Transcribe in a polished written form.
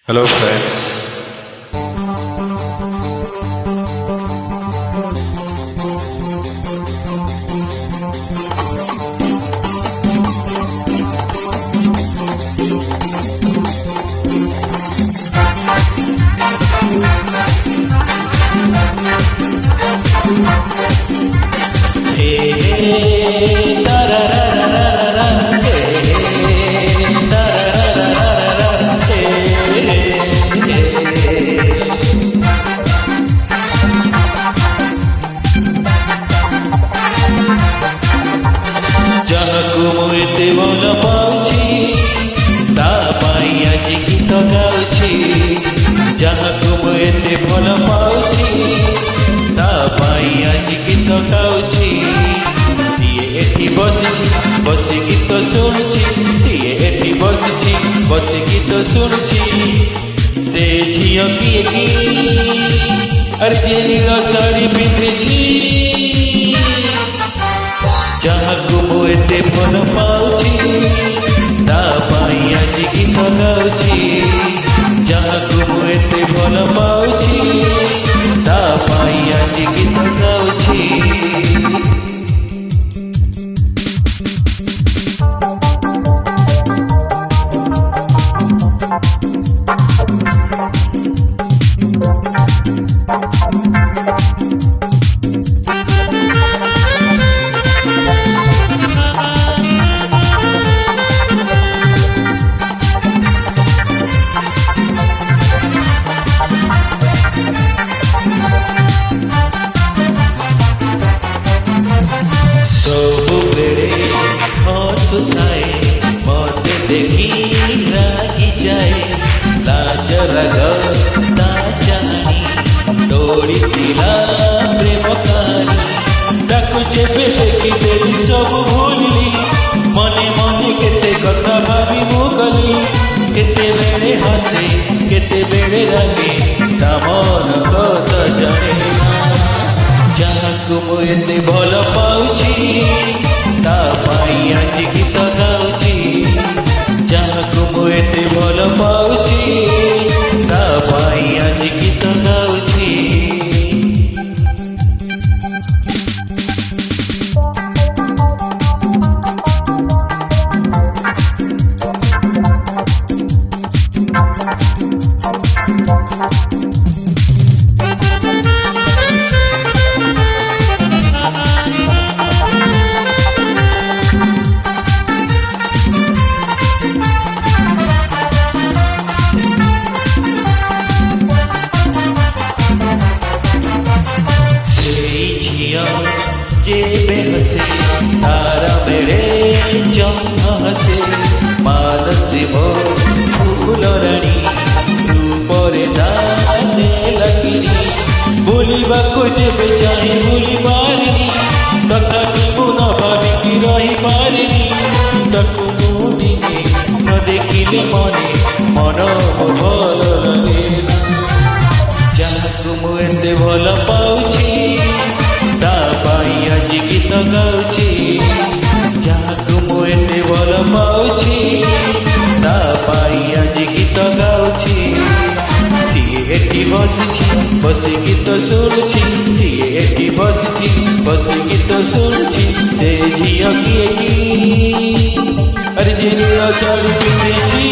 Hello friends. ଏତେ ଭଲ ପାଉଛି ତା ପାଇଁ ଆଜି ଗୀତ ଗାଉଛି। ଯାହାକୁ ମୁଁ ଏତେ ଭଲ ପାଉଛି ତା ପାଇଁ ଆଜି ଗୀତ ଗାଉଛି। ସିଏ ଏଠି ବସିଛି ବସି ଗୀତ ଶୁଣୁଛି, ସିଏ ଏଠି ବସିଛି ବସି ଗୀତ ଶୁଣୁଛି। ସେ ଝିଅ କିଏ କି ଆରେ ଯେ ନୀଳ ଶାଢ଼ୀ ପିନ୍ଧିଛି। ଯାହାକୁ ମୁଁ ଏତେ ଭଲ ପାଉଛି ତା ପାଇଁ ଆଜି ଗୀତ ଗାଉଛି। ଯାହାକୁ ମୁଁ ଏତେ ଭଲ ପାଉଛି ତା ପାଇଁ ଆଜି ଗୀତ ଗାଉଛି। ସବୁବେଳେ ହସୁଥାଏ, ମତେ ଦେଖି ରାଗି ଯାଏ। ଲାଜ ରାଗ ତା ଚାହିଁ ଦୌଡ଼ିଥିଲା ପ୍ରେମ କାହାଣୀ। ତାକୁ ଯେବେ ଦେଖିଦେଲି ସବୁ ଭୁଲିଲି, ମନେ ମନେ କେତେ କଥା ଭାବି ମୁଁ ଗଲି। କେତେବେଳେ ହସେ କେତେବେଳେ ରାଗେ ତା ମନ କଥା ଜାଣେ ନା। ଯାହାକୁ ମୁଁ ଏତେ ଭଲ ପାଉଛି ତା ପାଇଁ ଆଜି ଗୀତ ଗାଉଛି। ଯାହାକୁ ମୁଁ ଏତେ ଭଲ ପାଉଛି ତା ପାଇଁ ଆଜି ଗୀତ ଗାଉଛି। जेबे हसे तारा मेरे जन्म हसे। मानसी मो फूल राणी रूपरे दाने लगिनी। भूलिबाकु जेबे चाहे भूली पारिनी, तथापि मु न भाविकी रही पारिनी। ताकु मु दिने न देखिले मने मन भल लगे ना। ଯାହାକୁ ମୁଁ ଏତେ ଭଲ ପାଉଛି ତା ପାଇଁ ଆଜି ଗୀତ ଗାଉଛି। ଯାହାକୁ ମୁଁ ଏତେ ଭଲ ପାଉଛି ତା ପାଇଁ ଆଜି ଗୀତ ଗାଉଛି। ସିଏ ଏଠି ବସିଛି ବସି ଗୀତ ଶୁଣୁଛି, ସିଏ ଏଠି ବସିଛି ବସି ଗୀତ ଶୁଣୁଛି। ସେ ଝିଅ କିଏ କି ଆରେ ଯେ ନୀଳ ଶାଢ଼ୀ ପିନ୍ଧିଛି।